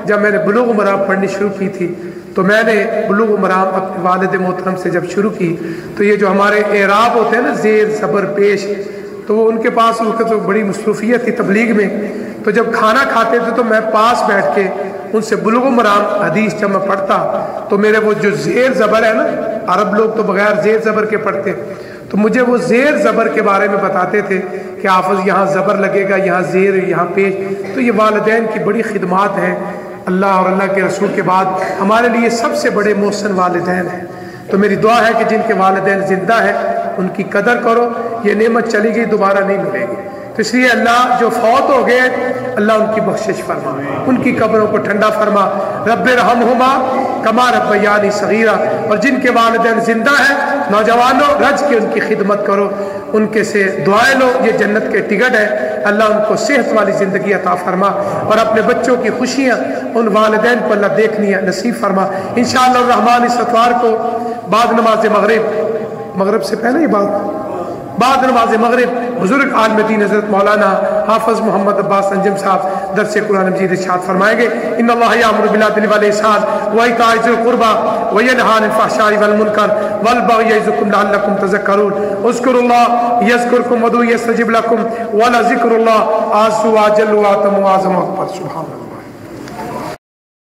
جب میں نے بلوغ المرام پڑھنی شروع کی تھی، تو میں نے بلوغ المرام اپنے والد محترم سے جب شروع کی، تو یہ جو ہمارے اعراب ہوتے ہیں نا، زیر زبر پیش، تو وہ ان کے پاس وقت تو بڑی مصروفیت تھی تبلیغ میں، تو جب کھانا کھاتے تھے تو میں پاس بیٹھ کے ان سے بلوغ المرام حدیث جب میں پڑھتا تو میرے وہ جو زیر زبر ہے نا، عرب لوگ تو بغیر زیر زبر کے پڑھتے، تو مجھے وہ زیر زبر کے بارے میں بتاتے تھے کہ حافظ یہاں زبر لگے گا، یہاں زیر، یہاں پیش۔ تو یہ والدین کی بڑی خدمات ہیں، اللہ اور اللہ کے رسول کے بعد ہمارے لیے سب سے بڑے محسن والدین ہیں۔ تو میری دعا ہے کہ جن کے والدین زندہ ہیں ان کی قدر کرو، یہ نعمت چلی گئی دوبارہ نہیں ملے گی۔ تو اس لیے اللہ جو فوت ہو گئے اللہ ان کی بخشش فرما، ان کی قبروں کو ٹھنڈا فرما۔ رب ارحمہما کما ربیانی صغیرہ، اور جن کے والدین زندہ ہیں نوجوانوں رج کے ان کی خدمت کرو، ان کے سے دعائیں لو، یہ جنت کے ٹکٹ ہے۔ اللہ ان کو صحت والی زندگی عطا فرما، اور اپنے بچوں کی خوشیاں ان والدین کو اللہ دیکھنی نصیب فرما۔ انشاءاللہ الرحمن اس اتوار کو بعد نماز مغرب سے پہلے ہی بعد نماز مغرب بزرگ عالم دین حضرت مولانا حافظ محمد عباس انجم صاحب درس قرآن مجید ارشاد فرمائیں گے۔ ان اللہ یامر بالعدل والاحسان وایتاء ذی القربى وینہی عن الفحشاء والمنکر والبغی یعظکم لعلکم تذکرون۔ اذکروا اللہ یذکرکم وادعوہ یستجب لکم ولذکر اللہ اعز واجل واعظم واکبر۔ سبحان اللہ۔